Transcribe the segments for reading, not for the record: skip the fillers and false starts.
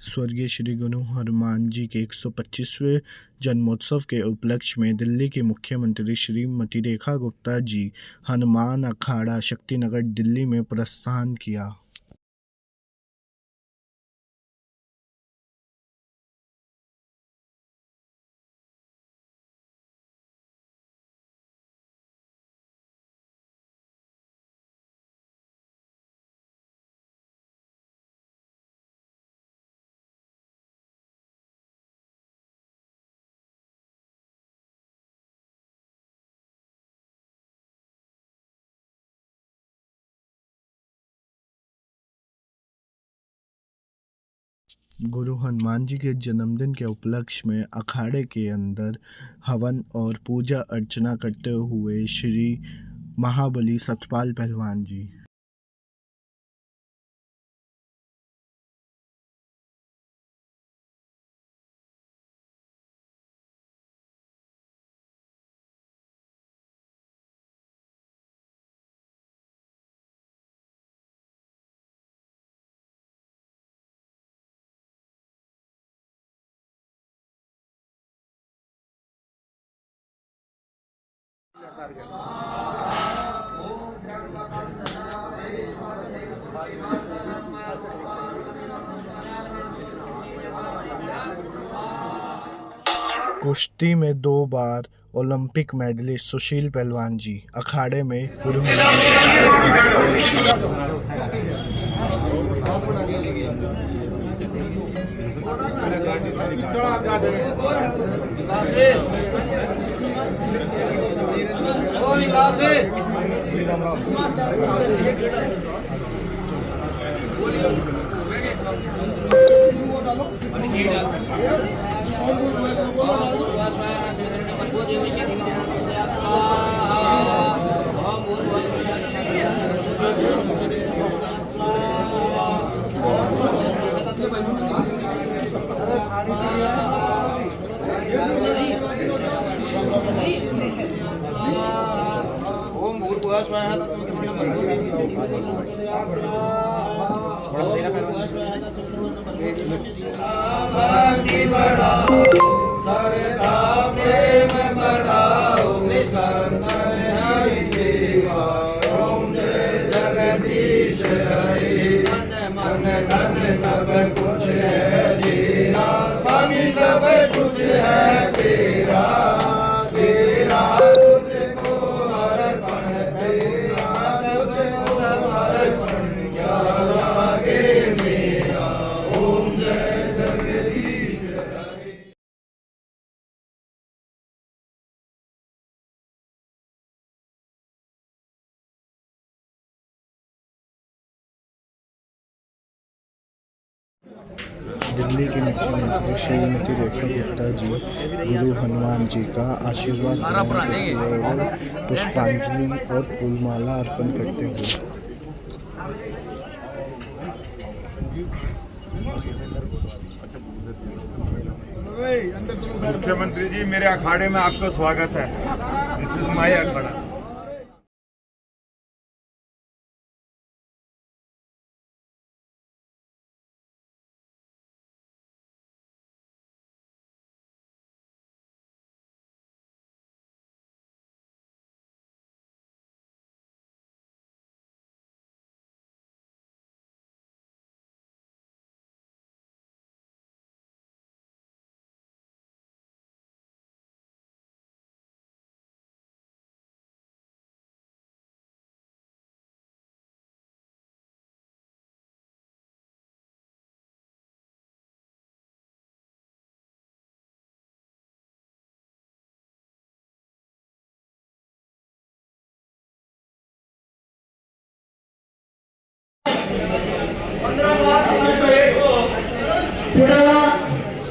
स्वर्गीय श्री गुरु हनुमान जी के 125वें जन्मोत्सव के उपलक्ष्य में दिल्ली की मुख्यमंत्री श्रीमती रेखा गुप्ता जी हनुमान अखाड़ा शक्तिनगर दिल्ली में प्रस्थान किया। गुरु हनुमान जी के जन्मदिन के उपलक्ष्य में अखाड़े के अंदर हवन और पूजा अर्चना करते हुए श्री महाबली सतपाल पहलवान जी। कुश्ती में 2 बार ओलंपिक मेडलिस्ट सुशील पहलवान जी अखाड़े में गुरु सब कुछ है तेरा स्वामी, सब कुछ है तेरा, तेरा तुझको अर्पण, तेरा तुझको समर्पण, क्या लागे मेरा। ओम जय जगदीश हरे। दिल्ली की मुख्यमंत्री श्रीमती रेखा गुप्ता जी गुरु हनुमान जी का आशीर्वाद पुष्पांजलि और फूलमाला अर्पण करते हुए। मुख्यमंत्री जी, मेरे अखाड़े में आपका स्वागत है। दिस इज माय अखाड़ा।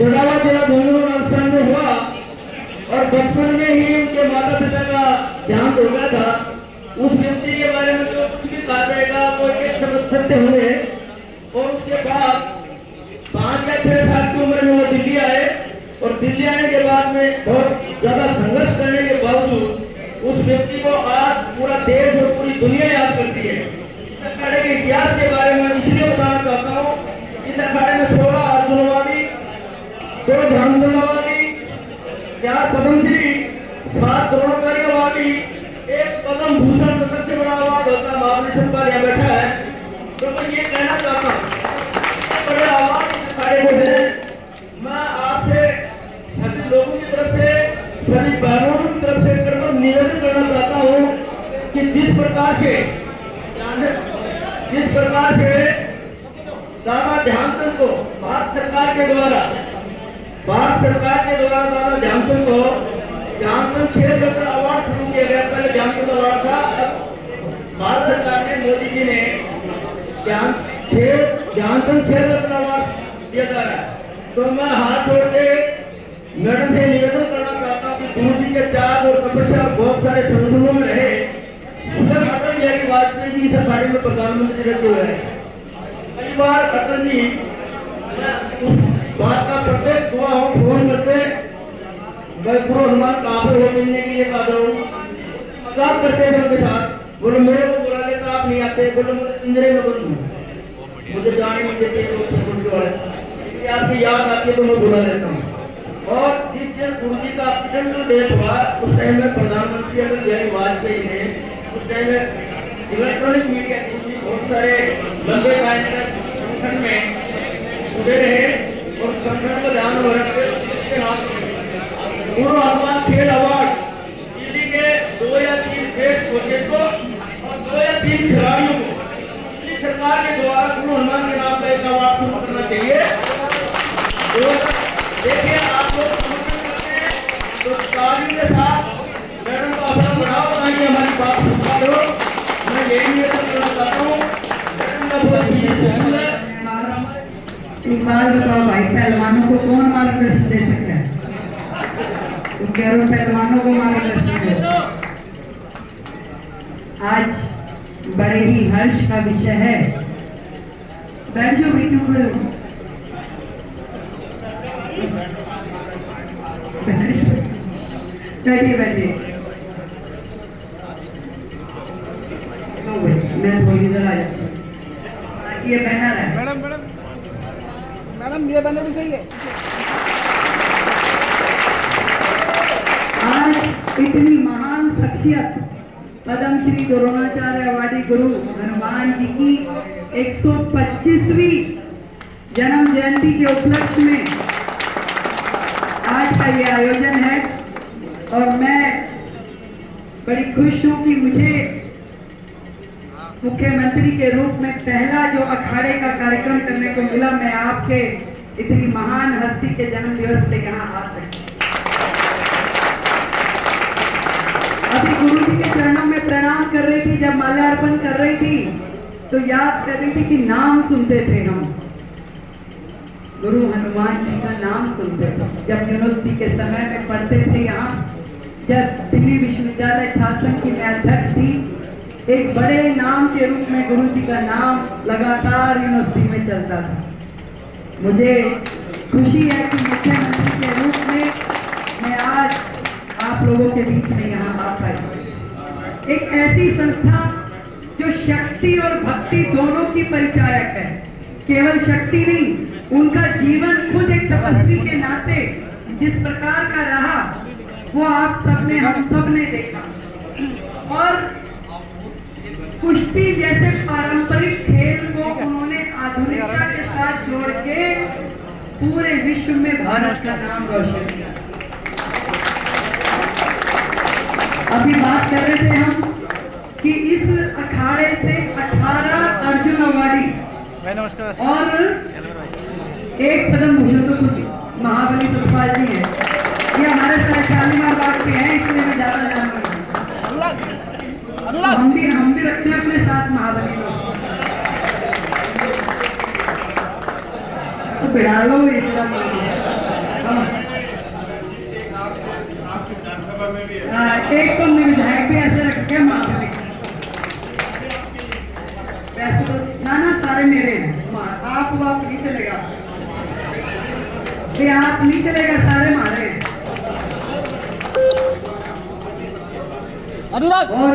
चढ़ावा जिला धर्मपुर स्थान में हुआ और बचपन में ही उनके माता पिता का देहांत हो गया था। उस व्यक्ति के बारे में जो कुछ भी कहा जाएगा वो एक शब्द सत्य होंगे। और उसके बाद 5 या 6 साल की उम्र में वो दिल्ली आए और दिल्ली आने के बाद में बहुत ज्यादा संघर्ष करने के बावजूद उस व्यक्ति को आज पूरा देश और पूरी दुनिया याद करती है। इस अखाड़े के इतिहास के बारे में इसलिए बताना चाहता हूँ, इस अखाड़े में 16 अर्जुनों 4 पद्मश्री, 7 द्रोणाचार्य अवार्ड, 1 पद्म भूषण, तो सबसे बड़ा अवार्ड होता है महाबली सत्पाल यहाँ बैठा है। तो मैं ये कहना चाहता हूँ बड़े अवार्ड खड़े हो गए। मैं आपसे सभी लोगों की तरफ से, सभी बहनों की तरफ से करकर निवेदन करना चाहता हूँ कि जिस प्रकार से दादा ध्यानचंद को भारत सरकार के द्वारा दादा ध्यानचंद को ध्यानचंद खेल रत्न अवार्ड शुरू किया गया। पहले ध्यानचंद अवार्ड था, अब भारत सरकार ने, मोदी जी ने ध्यानचंद खेल रत्न अवार्ड दिया जा रहा है। तो मैं हाथ जोड़ के मैडम से निवेदन करना चाहता हूँ कि गुरु जी के त्याग और तपस्या बहुत सारे संगठनों में रहे। अटल बिहारी वाजपेयी जी इस अखाड़े में प्रधानमंत्री रहते हुए कई बार अटल जी उस बात का प्रत्यक्ष हुआ हूँ, फोन करते मैं गुरु हनुमान कहाँ पर हो, मिलने के लिए कहा जाऊँ, मजाक करते थे उनके साथ। बोलो मेरे को बुला लेता, आप नहीं आते। बोलो मुझे पिंजरे में बंद हूँ, मुझे जाने नहीं देते आपकी याद आती है तो मैं बुला लेता हूँ। और जिस दिन गुरु जी का एक्सीडेंटल डेथ हुआ उस टाइम में प्रधानमंत्री अटल बिहारी वाजपेयी ने उस टाइम में इलेक्ट्रॉनिक मीडिया बहुत सारे लंबे टाइम तक संगठन में जुड़े रहे और संगठन को ध्यान में रखते गुरु हनुमान खेल अवार्ड दिल्ली के 2 या 3 बेस्ट कोचेज को और 2 या 3 खिलाड़ियों को दिल्ली सरकार के द्वारा गुरु हनुमान के नाम का एक अवार्ड शुरू करना चाहिए। देखिए आप लोग समर्थन करते हैं तो तालियों के साथ मैडम को अपना बढ़ावा ताकि हमारी बात सुनता हो। मैं यही निवेदन करना चाहता हूँ। एक बार बताओ भाई, पहलवानों को कौन मार्गदर्शन दे सकता है? तो कह रहे पहलवानों को मार्गदर्शन दे। आज बड़े ही हर्ष का विषय है। बैठो बैठिए बैठिए। मैं थोड़ी इधर आ जाती हूँ। ये बैनर है मैडम, ये बैनर भी सही है। आज इतनी महान शख्सियत पद्मश्री द्रोणाचार्य अवार्डी गुरु हनुमान जी की 125वीं जन्म जयंती के उपलक्ष्य में आज का ये आयोजन है और मैं बड़ी खुश हूं कि मुझे मुख्यमंत्री के रूप में पहला जो अखाड़े का कार्यक्रम करने को मिला। मैं आपके इतनी महान हस्ती के जन्म दिवस पे यहाँ आ सकी। अभी गुरु जी के चरणों में प्रणाम कर रही थी, जब माल्यार्पण कर रही थी तो याद कर रही थी कि नाम सुनते थे हम, गुरु हनुमान जी का नाम सुनते थे जब यूनिवर्सिटी के समय में पढ़ते थे। यहाँ जब दिल्ली विश्वविद्यालय छात्र संघ की मैं अध्यक्ष थी, एक बड़े नाम के रूप में गुरु जी का नाम लगातार यूनिवर्सिटी में चलता था। मुझे खुशी है कि मुख्यमंत्री के रूप में मैं आज आप लोगों के बीच में यहाँ आ पाई। एक ऐसी संस्था जो शक्ति और भक्ति दोनों की परिचायक है। केवल शक्ति नहीं, उनका जीवन खुद एक तपस्वी के नाते जिस प्रकार का रहा वो आप सबने, हम सब ने देखा। और कुश्ती जैसे पारंपरिक खेल को उन्होंने आधुनिकता के साथ जोड़ के पूरे विश्व में भारत का नाम रोशन किया। अभी बात कर रहे थे हम कि इस अखाड़े से 18 अर्जुन अवार्डी और 1 पद्म भूषण तो खुद महाबली सत्पाल जी है। ये हमारे साथ शालीमार बाग के हैं, इसलिए मैं ज्यादा जान रही हूँ। हम भी रखते हैं अपने साथ महाबली को। तो बिड़ा लो एक तो विधायक भी ऐसे रखे हैं महाबली। वैसे तो ना सारे मेरे हैं। आप नहीं चलेगा, आप नहीं चलेगा, सारे मारे हैं। अनुराग और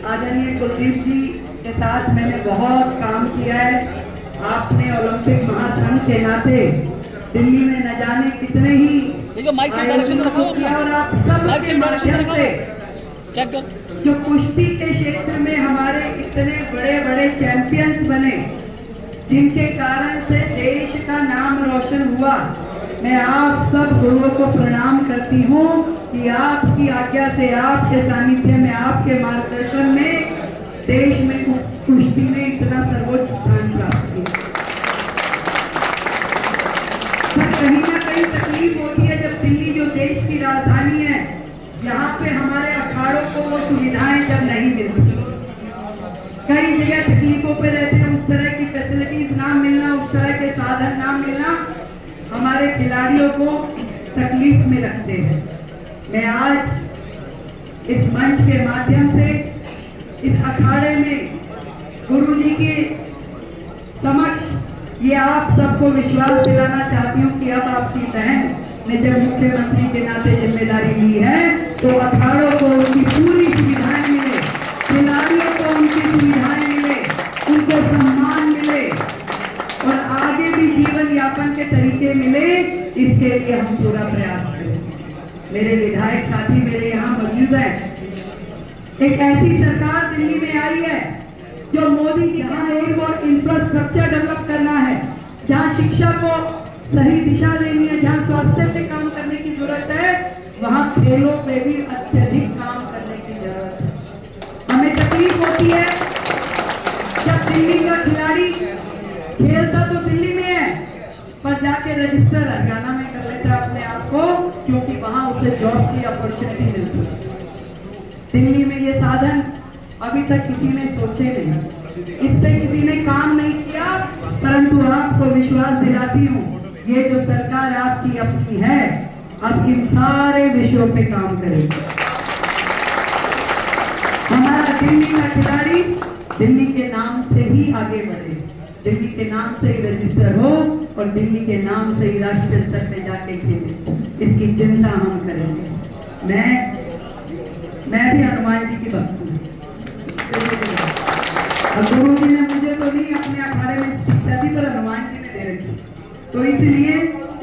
आदरणीय कुलदीप जी के साथ मैंने बहुत काम किया है। आपने ओलंपिक महासंघ के नाते दिल्ली में न जाने कितने ही भैया माइक से डायरेक्शन में रखो किया और आप सब माइक से के डायरेक्शन में माध्यम रखो से चेक कर जो कुश्ती के क्षेत्र में हमारे इतने बड़े बड़े चैंपियंस बने, जिनके कारण से देश का नाम रोशन हुआ, मैं आप सब गुरुओं को प्रणाम करती हूँ कि आपकी आज्ञा से, आपके सानिध्य में, आपके मार्गदर्शन में देश में कुश्ती ने इतना सर्वोच्च स्थान प्राप्त किया। पर कहीं ना कहीं तकलीफ होती है जब दिल्ली जो देश की राजधानी है, यहाँ पे हमारे अखाड़ों को वो सुविधाएं जब नहीं मिलती, कई जगह तकलीफों पे रहते हैं, उस तरह की फैसिलिटीज ना मिलना, उस तरह के साधन ना मिलना हमारे खिलाड़ियों को तकलीफ में रखते हैं। मैं आज इस मंच के माध्यम से इस अखाड़े में गुरुजी के समक्ष ये आप सबको विश्वास दिलाना चाहती हूँ कि अब आपकी बहन ने जब मुख्यमंत्री के नाते जिम्मेदारी ली है तो अखाड़ों को उनकी पूरी सुविधाएं मिले, खिलाड़ियों को उनकी सुविधाएं मिले, उनको सम्मान मिले और आगे भी जीवन यापन के तरीके मिले, इसके लिए हम पूरा प्रयास करें। मेरे विधायक साथी मेरे यहाँ मौजूद है। एक ऐसी सरकार दिल्ली में आई है जो मोदी जी यहाँ एक और इंफ्रास्ट्रक्चर डेवलप करना है, जहाँ शिक्षा को सही दिशा देनी है, जहाँ स्वास्थ्य पे काम करने की जरूरत है, वहाँ खेलों पे भी अत्यधिक काम करने की जरूरत है। हमें तकलीफ होती है जब दिल्ली का खिलाड़ी खेलता तो दिल्ली में है पर जाके रजिस्टर हरियाणा में कर लेता है अपने आप को, क्योंकि वहां उसे जॉब की अपॉर्चुनिटी मिलती है। दिल्ली में ये साधन अभी तक किसी ने सोचे नहीं, इस पे किसी ने काम नहीं किया, परंतु आपको विश्वास दिलाती हूँ ये जो सरकार आपकी अपनी है अब इन सारे विषयों पे काम करेगी। हमारा दिल्ली का खिलाड़ी दिल्ली के नाम से ही आगे बढ़े, दिल्ली के नाम से ही रजिस्टर हो और दिल्ली के नाम से ही राष्ट्रीय स्तर पे जाके खेले, इसकी चिंता हम करेंगे। मैं भी हनुमान जी की भक्त हूँ। गुरु जी ने मुझे तो नहीं अपने अखाड़े में शिक्षा दी, पर हनुमान जी ने दे रखी, तो इसलिए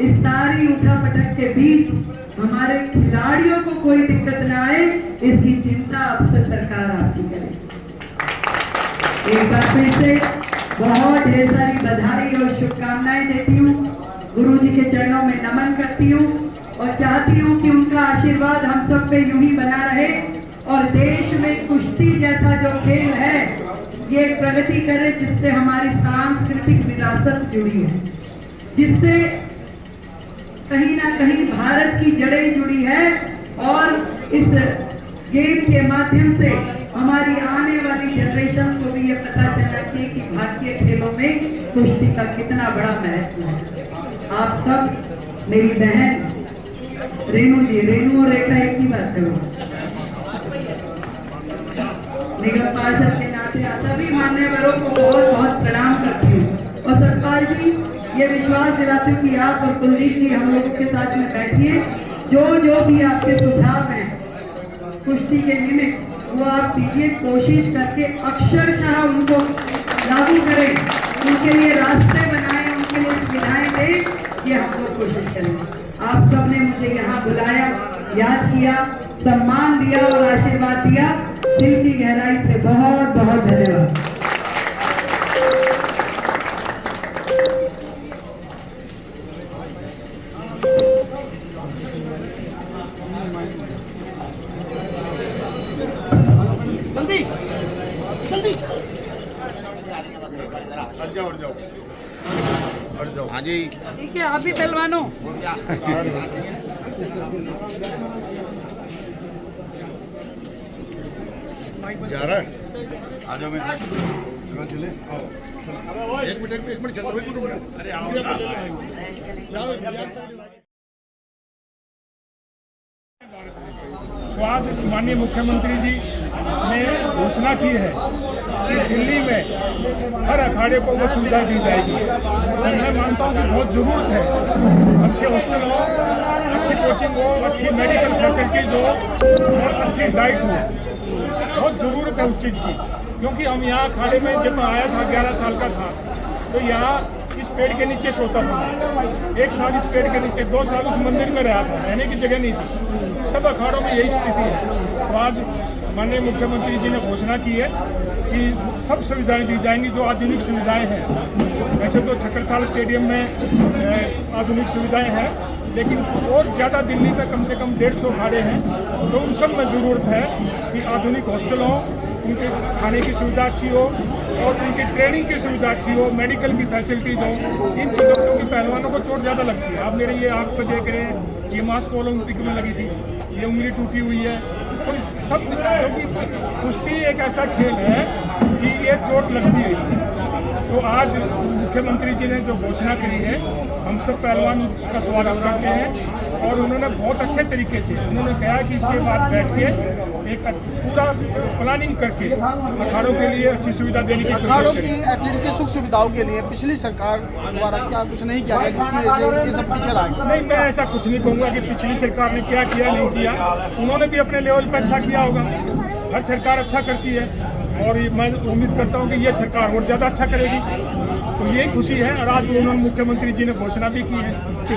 इस सारी उठापटक के बीच हमारे खिलाड़ियों को कोई दिक्कत न आए, इसकी चिंता अब से सरकार आपकी करे। एक बार फिर से बहुत ढेर सारी बधाई और शुभकामनाएं देती हूँ, गुरु जी के चरणों में नमन करती हूँ और चाहती हूँ कि उनका आशीर्वाद हम सब पे यूं ही बना रहे और देश में कुश्ती जैसा जो खेल है ये प्रगति करे, जिससे हमारी सांस्कृतिक विरासत जुड़ी है, जिससे कहीं ना कहीं भारत की जड़ें जुड़ी है और इस गेम के माध्यम से हमारी आने वाली जनरेशन को भी ये पता चलना चाहिए कि भारतीय खेलों में कुश्ती का कितना बड़ा महत्व है। आप सब मेरी बहन रेणु जी, रेणु और रेखा एक ही बात है, निगम पार्षद के नाते सभी मान्यवरों को बहुत बहुत प्रणाम करती हूँ। और सतपाल जी ये विश्वास दिलाती हूँ कि आप और कुलदीप जी हम लोगों के साथ में बैठिए, जो भी आपके सुझाव हैं कुश्ती के निमित्त वो आप दीजिए, कोशिश करके अक्षरशः उनको लागू करें, उनके लिए रास्ते बनाएं, उनके लिए सुविधाएं दें, ये हम लोग कोशिश करेंगे। आप सबने मुझे यहाँ बुलाया, याद किया, सम्मान दिया और आशीर्वाद दिया, दिल की गहराई से बहुत बहुत धन्यवाद। जल्दी जल्दी हट जाओ। हाँ जी, ठीक है, आप भी पहलवानो। जा रहा है, आ जाओ। मैं चले, एक मिनट चल रहा है। अरे आओ। तो आज माननीय मुख्यमंत्री जी ने घोषणा की है कि दिल्ली में हर अखाड़े को वो सुविधा दी जाएगी और मैं मानता हूँ कि बहुत ज़रूरत है। अच्छे हॉस्टल हो, अच्छी कोचिंग हो, अच्छी मेडिकल फैसिलिटीज हो और अच्छी डाइट हो, बहुत ज़रूरत है उस चीज़ की। क्योंकि हम यहाँ अखाड़े में जब आया था 11 साल का था तो यहाँ इस पेड़ के नीचे सोता था, 1 साल इस पेड़ के नीचे, 2 साल उस मंदिर में रहा था, रहने की जगह नहीं थी। सब अखाड़ों में यही स्थिति है। तो आज माननीय मुख्यमंत्री जी ने घोषणा की है कि सब सुविधाएं दी जाएंगी जो आधुनिक सुविधाएं हैं। वैसे तो छक्करसाल स्टेडियम में आधुनिक सुविधाएं हैं, लेकिन और ज़्यादा दिल्ली में कम से कम 150 अखाड़े हैं, तो उन सब में ज़रूरत है कि आधुनिक हॉस्टल हो, उनके खाने की सुविधा अच्छी हो और उनकी ट्रेनिंग की सुविधा अच्छी हो, मेडिकल की फैसिलिटीज हो। इन चीज़ों क्योंकि पहलवानों को चोट ज़्यादा लगती है। आप मेरे ये आँख पर देख रहे हैं, ये मास्क ओलंपिक में लगी थी, ये उंगली टूटी हुई है, तो सब क्योंकि कुश्ती एक ऐसा खेल है कि ये चोट लगती है इसमें। तो आज मुख्यमंत्री जी ने जो घोषणा करी है, हम सब पहलवान उसका स्वागत करते हैं और उन्होंने बहुत अच्छे तरीके से उन्होंने कहा कि इसके बाद बैठ के एक पूरा प्लानिंग करके अखाड़ों के लिए अच्छी सुविधा देने की अखाड़ों कोशिश की करें। एथलीट्स की सुख सुविधाओं के लिए पिछली सरकार द्वारा क्या कुछ नहीं किया गया जिसकी वजह से ये सब पीछे रह गया? नहीं, मैं ऐसा कुछ नहीं कहूँगा कि पिछली सरकार ने क्या किया नहीं किया, उन्होंने भी अपने लेवल पर अच्छा किया होगा। हर सरकार अच्छा करती है और मैं उम्मीद करता हूँ कि ये सरकार और ज़्यादा अच्छा करेगी। तो यही खुशी है और आज उन्होंने मुख्यमंत्री जी ने घोषणा भी की है। जी।